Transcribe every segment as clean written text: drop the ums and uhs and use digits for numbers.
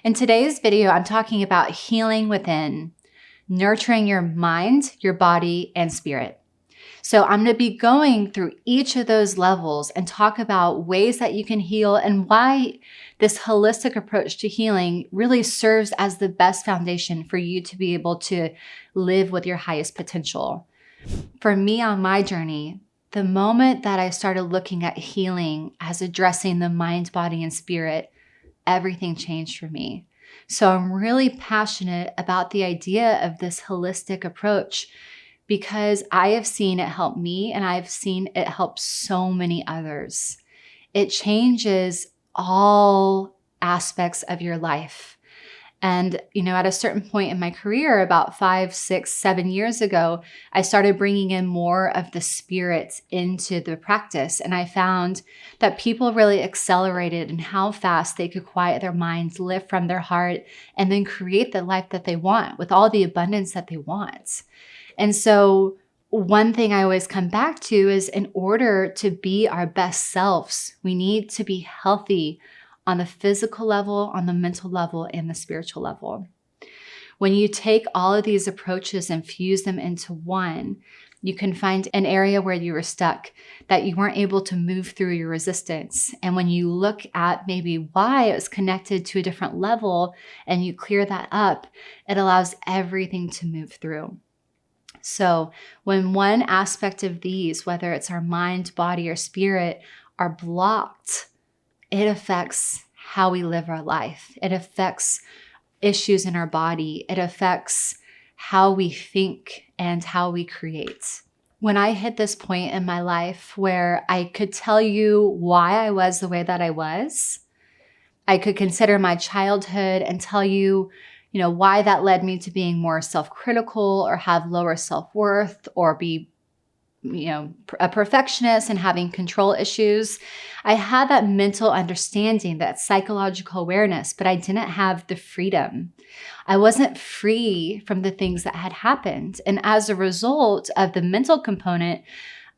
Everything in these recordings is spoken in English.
In today's video, I'm talking about healing within, nurturing your mind, your body, and spirit. So I'm going to be going through each of those levels and talk about ways that you can heal and why this holistic approach to healing really serves as the best foundation for you to be able to live with your highest potential. For me on my journey, the moment that I started looking at healing as addressing the mind, body, and spirit, everything changed for me. So I'm really passionate about the idea of this holistic approach because I have seen it help me and I've seen it help so many others. It changes all aspects of your life. And, at a certain point in my career, about 5, 6, 7 years ago, I started bringing in more of the spirit into the practice. And I found that people really accelerated in how fast they could quiet their minds, live from their heart, and then create the life that they want with all the abundance that they want. And so one thing I always come back to is in order to be our best selves, we need to be healthy on the physical level, on the mental level, and the spiritual level. When you take all of these approaches and fuse them into one, you can find an area where you were stuck, that you weren't able to move through your resistance. And when you look at maybe why it was connected to a different level and you clear that up, it allows everything to move through. So when one aspect of these, whether it's our mind, body, or spirit, are blocked, it affects how we live our life. It affects issues in our body. It affects how we think and how we create. When I hit this point in my life where I could tell you why I was the way that I was, I could consider my childhood and tell you, why that led me to being more self-critical or have lower self-worth or be a perfectionist and having control issues. I had that mental understanding, that psychological awareness, but I didn't have the freedom. I wasn't free from the things that had happened. And as a result of the mental component,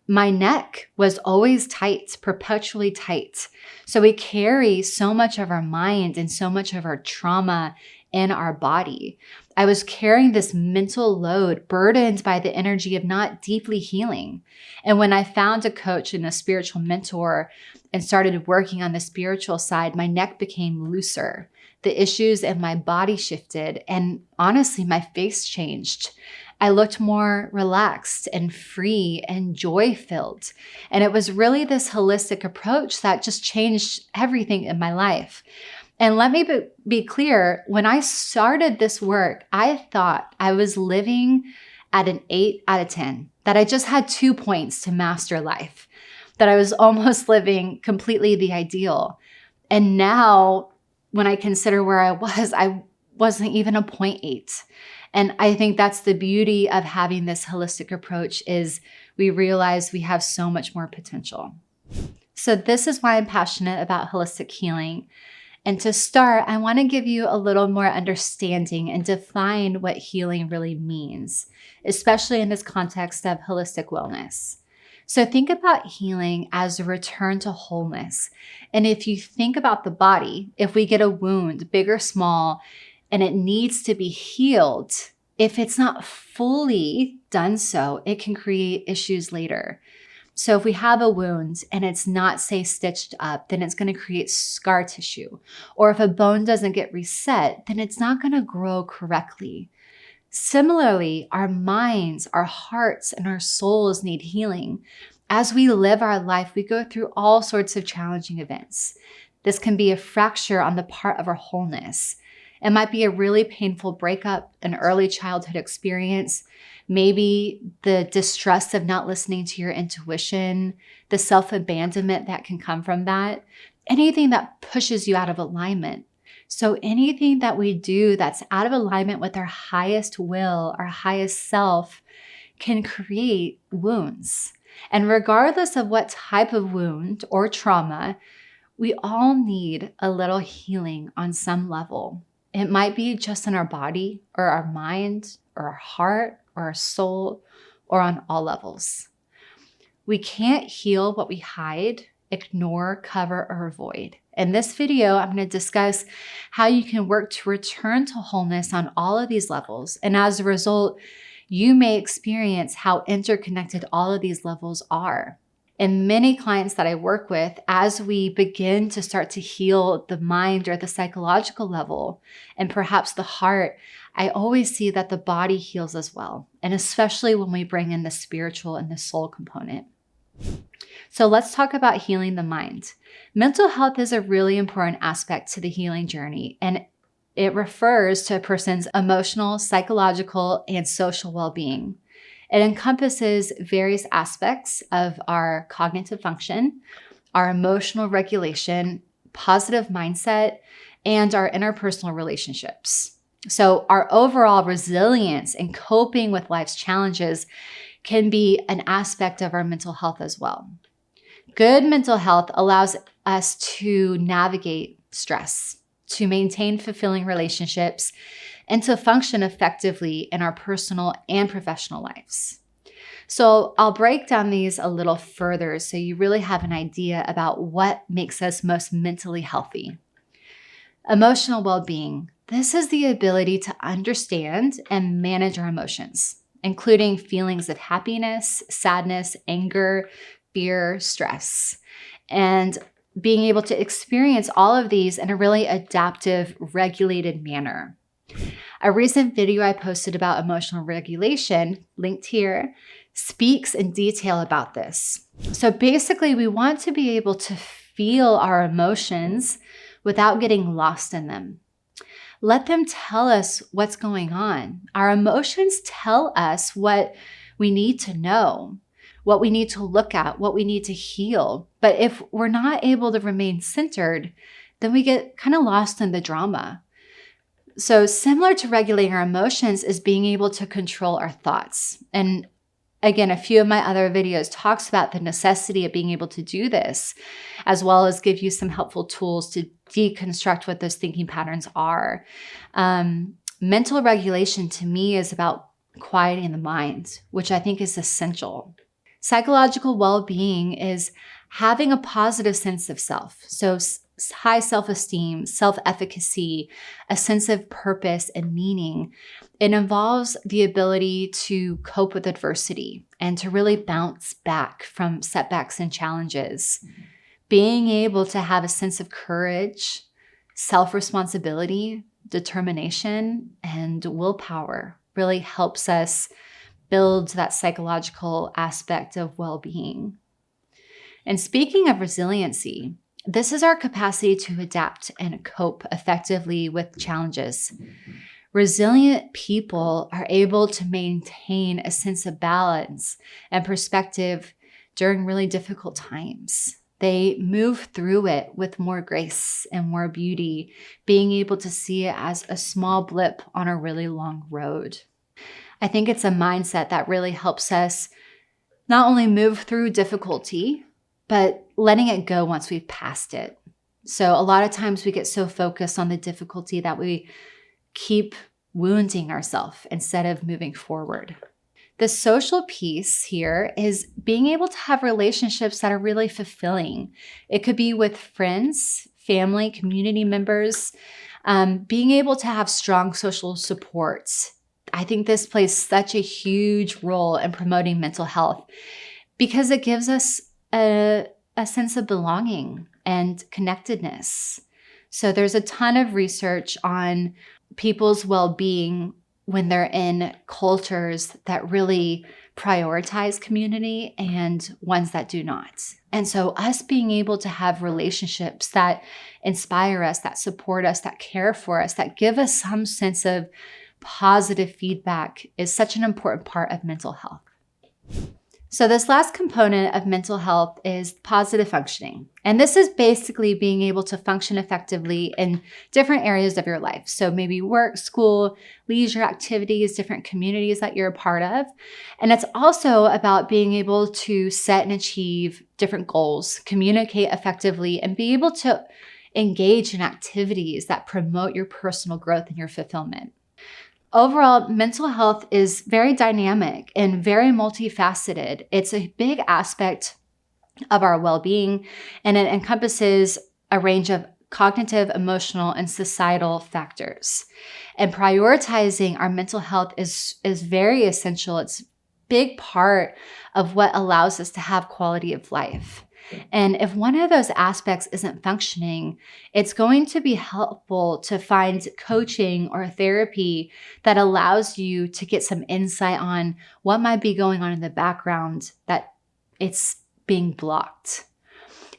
my neck was always tight, perpetually tight. So we carry so much of our mind and so much of our trauma in our body. I was carrying this mental load, burdened by the energy of not deeply healing. And when I found a coach and a spiritual mentor and started working on the spiritual side, my neck became looser. The issues in my body shifted, and honestly, my face changed. I looked more relaxed and free and joy-filled. And it was really this holistic approach that just changed everything in my life. And let me be clear, when I started this work, I thought I was living at an 8 out of 10, that I just had 2 points to master life, that I was almost living completely the ideal. And now when I consider where I wasn't even a 0.8. And I think that's the beauty of having this holistic approach is we realize we have so much more potential. So this is why I'm passionate about holistic healing. And to start, I want to give you a little more understanding and define what healing really means, especially in this context of holistic wellness. So think about healing as a return to wholeness. And if you think about the body, if we get a wound, big or small, and it needs to be healed, if it's not fully done so, it can create issues later. So if we have a wound and it's not, say, stitched up, then it's going to create scar tissue. Or if a bone doesn't get reset, then it's not going to grow correctly. Similarly, our minds, our hearts, and our souls need healing. As we live our life, we go through all sorts of challenging events. This can be a fracture on the part of our wholeness. It might be a really painful breakup, an early childhood experience, maybe the distress of not listening to your intuition, the self-abandonment that can come from that, anything that pushes you out of alignment. So anything that we do that's out of alignment with our highest will, our highest self, can create wounds. And regardless of what type of wound or trauma, we all need a little healing on some level. It might be just in our body or our mind or our heart or our soul or on all levels. We can't heal what we hide, ignore, cover, or avoid. In this video, I'm going to discuss how you can work to return to wholeness on all of these levels. And as a result, you may experience how interconnected all of these levels are. And many clients that I work with, as we begin to start to heal the mind or the psychological level, and perhaps the heart, I always see that the body heals as well. And especially when we bring in the spiritual and the soul component. So let's talk about healing the mind. Mental health is a really important aspect to the healing journey, and it refers to a person's emotional, psychological, and social well-being. It encompasses various aspects of our cognitive function, our emotional regulation, positive mindset, and our interpersonal relationships. So our overall resilience and coping with life's challenges can be an aspect of our mental health as well. Good mental health allows us to navigate stress, to maintain fulfilling relationships, and to function effectively in our personal and professional lives. So I'll break down these a little further so you really have an idea about what makes us most mentally healthy. Emotional well-being. This is the ability to understand and manage our emotions, including feelings of happiness, sadness, anger, fear, stress, and being able to experience all of these in a really adaptive, regulated manner. A recent video I posted about emotional regulation, linked here, speaks in detail about this. So basically, we want to be able to feel our emotions without getting lost in them. Let them tell us what's going on. Our emotions tell us what we need to know, what we need to look at, what we need to heal. But if we're not able to remain centered, then we get kind of lost in the drama. So similar to regulating our emotions is being able to control our thoughts. And again, a few of my other videos talks about the necessity of being able to do this, as well as give you some helpful tools to deconstruct what those thinking patterns are. Mental regulation to me is about quieting the mind, which I think is essential. Psychological well-being is having a positive sense of self. So high self-esteem, self-efficacy, a sense of purpose and meaning. It involves the ability to cope with adversity and to really bounce back from setbacks and challenges. Being able to have a sense of courage, self-responsibility, determination, and willpower really helps us build that psychological aspect of well-being. And speaking of resiliency, this is our capacity to adapt and cope effectively with challenges. Resilient people are able to maintain a sense of balance and perspective during really difficult times. They move through it with more grace and more beauty, being able to see it as a small blip on a really long road. I think it's a mindset that really helps us not only move through difficulty, but letting it go once we've passed it. So a lot of times we get so focused on the difficulty that we keep wounding ourselves instead of moving forward. The social piece here is being able to have relationships that are really fulfilling. It could be with friends, family, community members, being able to have strong social supports. I think this plays such a huge role in promoting mental health because it gives us a sense of belonging and connectedness. So there's a ton of research on people's well-being when they're in cultures that really prioritize community and ones that do not. And so us being able to have relationships that inspire us, that support us, that care for us, that give us some sense of positive feedback is such an important part of mental health. So this last component of mental health is positive functioning. And this is basically being able to function effectively in different areas of your life. So maybe work, school, leisure activities, different communities that you're a part of. And it's also about being able to set and achieve different goals, communicate effectively, and be able to engage in activities that promote your personal growth and your fulfillment. Overall, mental health is very dynamic and very multifaceted. It's a big aspect of our well-being, and it encompasses a range of cognitive, emotional, and societal factors. And prioritizing our mental health is very essential. It's a big part of what allows us to have quality of life. And if one of those aspects isn't functioning, it's going to be helpful to find coaching or therapy that allows you to get some insight on what might be going on in the background that it's being blocked.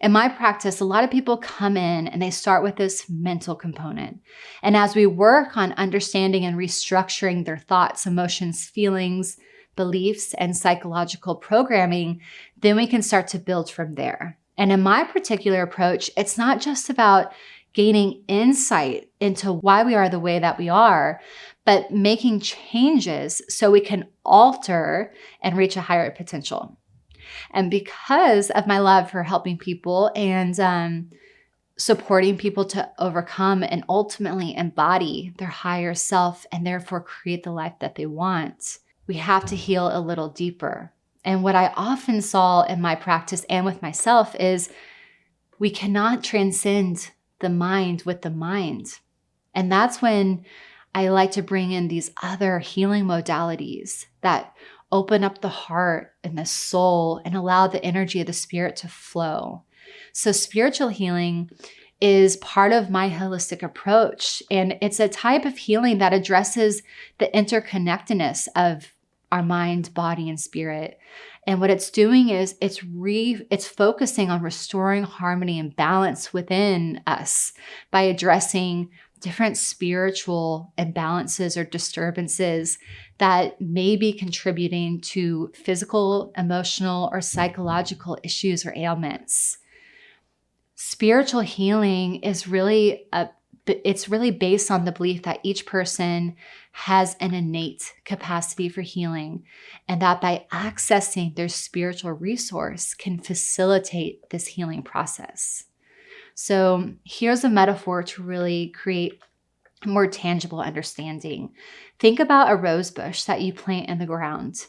In my practice, a lot of people come in and they start with this mental component. And as we work on understanding and restructuring their thoughts, emotions, feelings, beliefs, and psychological programming, then we can start to build from there. And in my particular approach, it's not just about gaining insight into why we are the way that we are, but making changes so we can alter and reach a higher potential. And because of my love for helping people and supporting people to overcome and ultimately embody their higher self and therefore create the life that they want, we have to heal a little deeper. And what I often saw in my practice and with myself is we cannot transcend the mind with the mind. And that's when I like to bring in these other healing modalities that open up the heart and the soul and allow the energy of the spirit to flow. So spiritual healing is part of my holistic approach. And it's a type of healing that addresses the interconnectedness of our mind, body, and spirit. And what it's doing is it's focusing on restoring harmony and balance within us by addressing different spiritual imbalances or disturbances that may be contributing to physical, emotional, or psychological issues or ailments. Spiritual healing is really based on the belief that each person has an innate capacity for healing, and that by accessing their spiritual resource can facilitate this healing process. So here's a metaphor to really create a more tangible understanding. Think about a rose bush that you plant in the ground.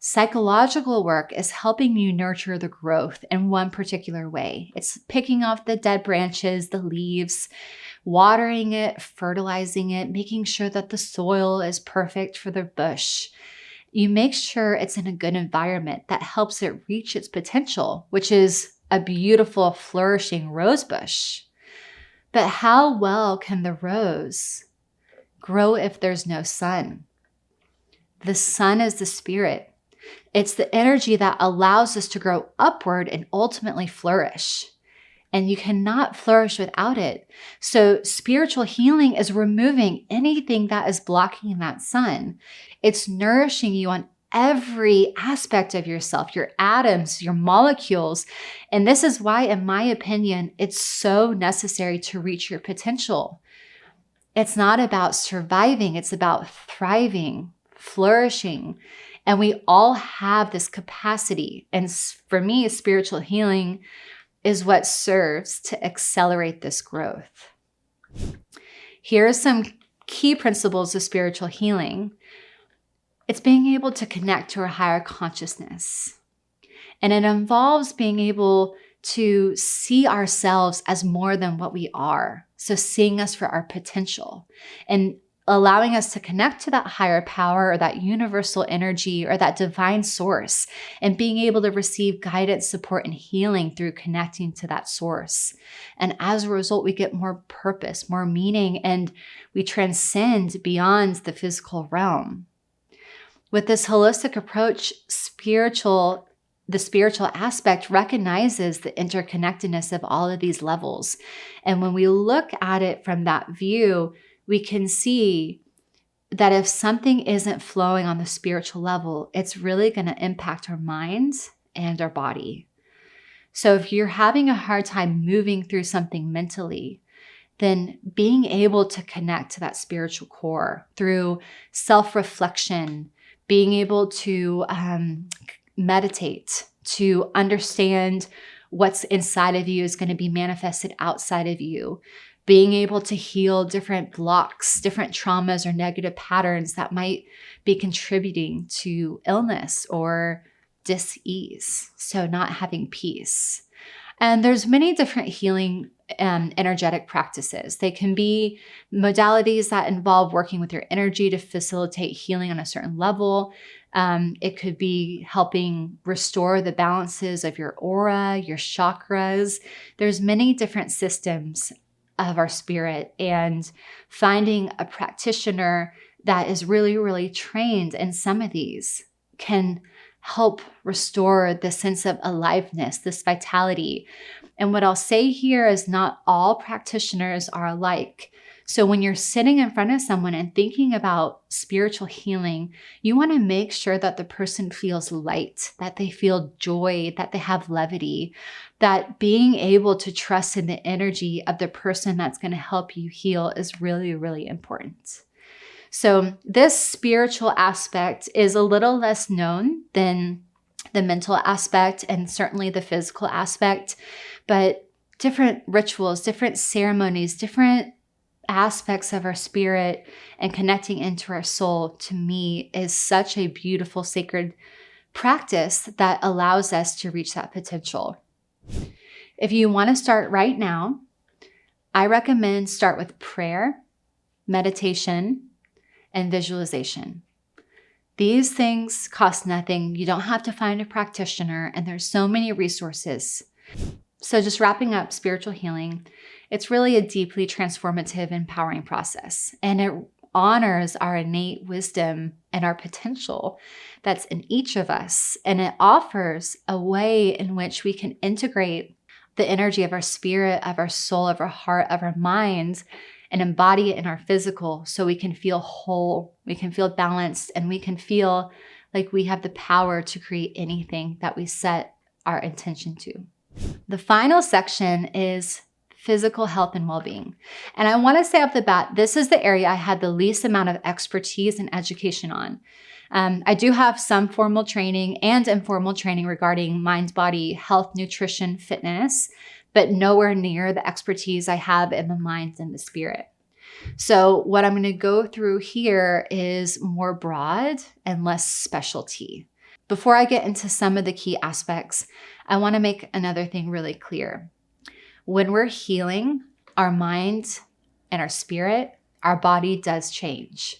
Psychological work is helping you nurture the growth in one particular way. It's picking off the dead branches, the leaves, watering it, fertilizing it, making sure that the soil is perfect for the bush. You make sure it's in a good environment that helps it reach its potential, which is a beautiful, flourishing rose bush. But how well can the rose grow if there's no sun? The sun is the spirit. It's the energy that allows us to grow upward and ultimately flourish. And you cannot flourish without it. So spiritual healing is removing anything that is blocking that sun. It's nourishing you on every aspect of yourself, your atoms, your molecules. And this is why, in my opinion, it's so necessary to reach your potential. It's not about surviving, it's about thriving, flourishing. And we all have this capacity. And for me, spiritual healing is what serves to accelerate this growth. Here are some key principles of spiritual healing. It's being able to connect to a higher consciousness. And it involves being able to see ourselves as more than what we are. So seeing us for our potential and allowing us to connect to that higher power or that universal energy or that divine source and being able to receive guidance, support, and healing through connecting to that source. And as a result, we get more purpose, more meaning, and we transcend beyond the physical realm. With this holistic approach, the spiritual aspect recognizes the interconnectedness of all of these levels. And when we look at it from that view, we can see that if something isn't flowing on the spiritual level, it's really going to impact our minds and our body. So if you're having a hard time moving through something mentally, then being able to connect to that spiritual core through self-reflection, being able to meditate, to understand what's inside of you is going to be manifested outside of you, being able to heal different blocks, different traumas or negative patterns that might be contributing to illness or dis-ease, so not having peace. And there's many different healing energetic practices. They can be modalities that involve working with your energy to facilitate healing on a certain level. It could be helping restore the balances of your aura, your chakras. There's many different systems of our spirit, and finding a practitioner that is really, really trained in some of these can help restore the sense of aliveness, this vitality. And what I'll say here is not all practitioners are alike. So when you're sitting in front of someone and thinking about spiritual healing, you want to make sure that the person feels light, that they feel joy, that they have levity, that being able to trust in the energy of the person that's going to help you heal is really, really important. So this spiritual aspect is a little less known than the mental aspect and certainly the physical aspect, but different rituals, different ceremonies, different aspects of our spirit and connecting into our soul, to me, is such a beautiful, sacred practice that allows us to reach that potential. If you want to start right now, I recommend start with prayer, meditation, and visualization. These things cost nothing. You don't have to find a practitioner, and there's so many resources. So just wrapping up spiritual healing, it's really a deeply transformative, empowering process, and it honors our innate wisdom and our potential that's in each of us, and it offers a way in which we can integrate the energy of our spirit, of our soul, of our heart, of our minds, and embody it in our physical so we can feel whole, we can feel balanced, and we can feel like we have the power to create anything that we set our intention to. The final section is physical health and well-being. And I want to say off the bat, this is the area I had the least amount of expertise and education on. I do have some formal training and informal training regarding mind, body, health, nutrition, fitness, but nowhere near the expertise I have in the mind and the spirit. So what I'm going to go through here is more broad and less specialty. Before I get into some of the key aspects, I want to make another thing really clear. When we're healing our mind and our spirit, our body does change.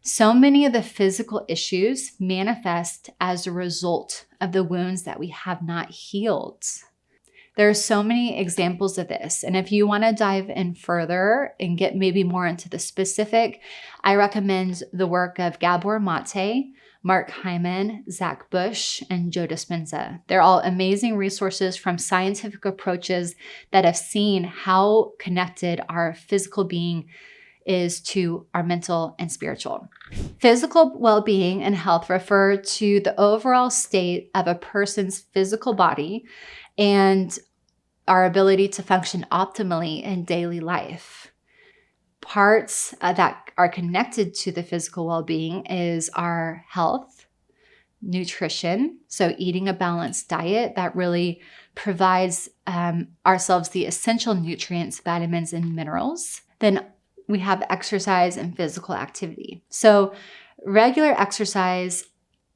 So many of the physical issues manifest as a result of the wounds that we have not healed. There are so many examples of this. And if you want to dive in further and get maybe more into the specific, I recommend the work of Gabor Mate, Mark Hyman, Zach Bush, and Joe Dispenza. They're all amazing resources from scientific approaches that have seen how connected our physical being is to our mental and spiritual. Physical well-being and health refer to the overall state of a person's physical body and our ability to function optimally in daily life. Parts that are connected to the physical well-being is our health, nutrition, so eating a balanced diet that really provides ourselves the essential nutrients, vitamins, and minerals. Then we have exercise and physical activity. So regular exercise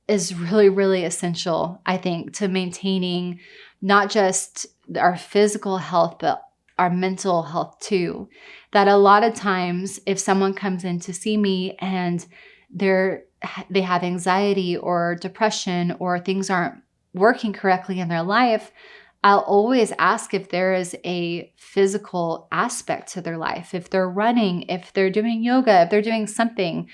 is really, really essential, I think, to maintaining not just our physical health, but our mental health too. That a lot of times if someone comes in to see me and they have anxiety or depression or things aren't working correctly in their life, I'll always ask if there is a physical aspect to their life. If they're running, if they're doing yoga, if they're doing something.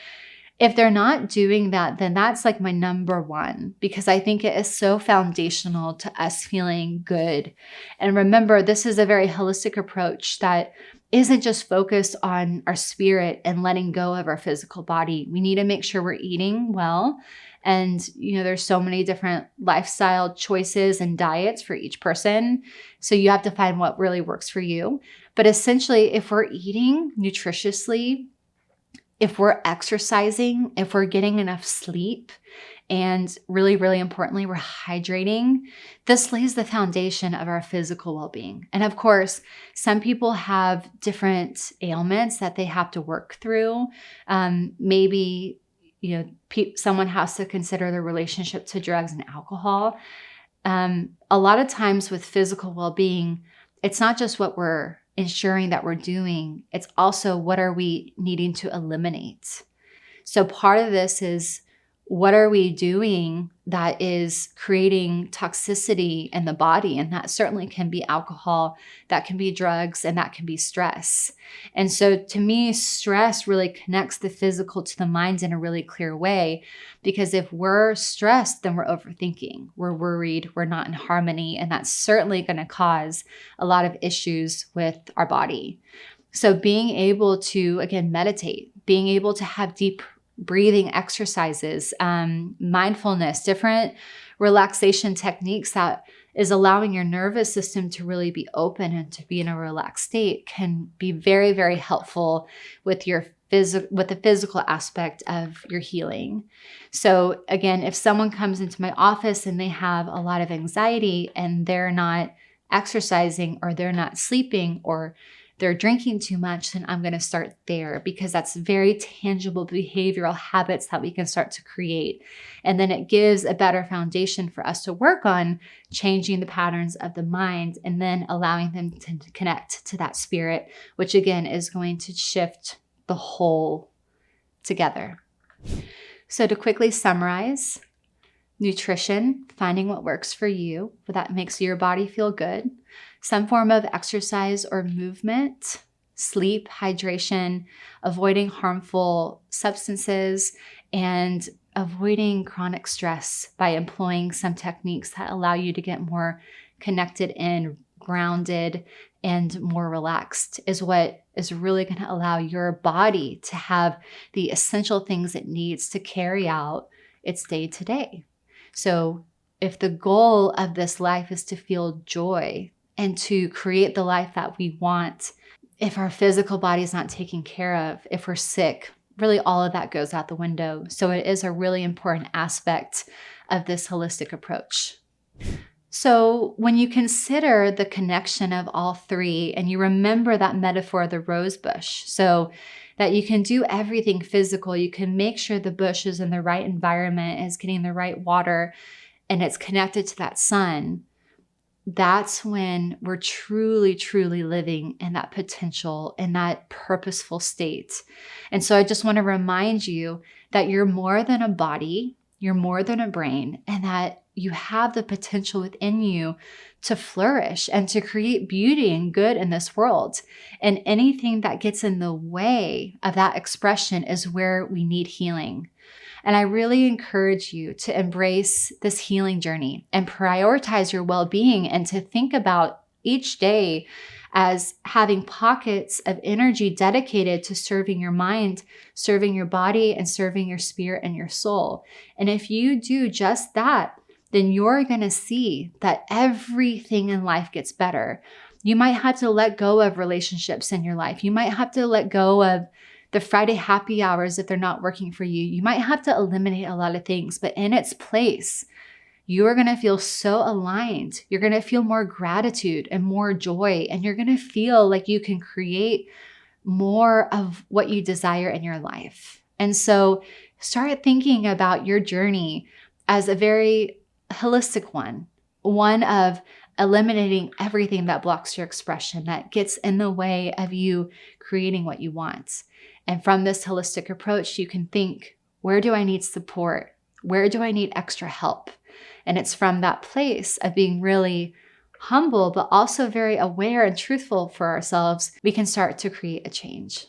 If they're not doing that, then that's like my number one, because I think it is so foundational to us feeling good. And remember, this is a very holistic approach that isn't just focused on our spirit and letting go of our physical body. We need to make sure we're eating well. And, there's so many different lifestyle choices and diets for each person. So you have to find what really works for you. But essentially, if we're eating nutritiously, if we're exercising, if we're getting enough sleep, and really, really importantly, we're hydrating, this lays the foundation of our physical well-being. And of course, some people have different ailments that they have to work through. Maybe, someone has to consider their relationship to drugs and alcohol. A lot of times with physical well-being, it's not just what we're ensuring that we're doing, it's also what are we needing to eliminate. So part of this is, what are we doing that is creating toxicity in the body? And that certainly can be alcohol, that can be drugs, and that can be stress. And so to me, stress really connects the physical to the mind in a really clear way, because if we're stressed, then we're overthinking, we're worried, we're not in harmony, and that's certainly going to cause a lot of issues with our body. So being able to, again, meditate, being able to have deep breathing exercises, mindfulness, different relaxation techniques that is allowing your nervous system to really be open and to be in a relaxed state can be very, very helpful with your with the physical aspect of your healing. So again, if someone comes into my office and they have a lot of anxiety and they're not exercising, or they're not sleeping, or they're drinking too much, then I'm going to start there, because that's very tangible behavioral habits that we can start to create. And then it gives a better foundation for us to work on changing the patterns of the mind, and then allowing them to connect to that spirit, which again is going to shift the whole together. So to quickly summarize, nutrition, finding what works for you, that makes your body feel good. Some form of exercise or movement, sleep, hydration, avoiding harmful substances, and avoiding chronic stress by employing some techniques that allow you to get more connected and grounded and more relaxed is what is really going to allow your body to have the essential things it needs to carry out its day to day. So if the goal of this life is to feel joy and to create the life that we want, if our physical body is not taken care of, if we're sick, really all of that goes out the window. So it is a really important aspect of this holistic approach. So when you consider the connection of all three, and you remember that metaphor of the rose bush, so that you can do everything physical, you can make sure the bush is in the right environment, is getting the right water, and it's connected to that sun, that's when we're truly, truly living in that potential, in that purposeful state. And so I just want to remind you that you're more than a body, you're more than a brain, and that you have the potential within you to flourish and to create beauty and good in this world. And anything that gets in the way of that expression is where we need healing. And I really encourage you to embrace this healing journey and prioritize your well-being, and to think about each day as having pockets of energy dedicated to serving your mind, serving your body, and serving your spirit and your soul. And if you do just that, then you're going to see that everything in life gets better. You might have to let go of relationships in your life. You might have to let go of the Friday happy hours if they're not working for you. You might have to eliminate a lot of things, but in its place, you are going to feel so aligned. You're going to feel more gratitude and more joy, and you're going to feel like you can create more of what you desire in your life. And so start thinking about your journey as a very holistic one of eliminating everything that blocks your expression, that gets in the way of you creating what you want. And from this holistic approach, you can think, where do I need support? Where do I need extra help? And it's from that place of being really humble, but also very aware and truthful for ourselves, we can start to create a change.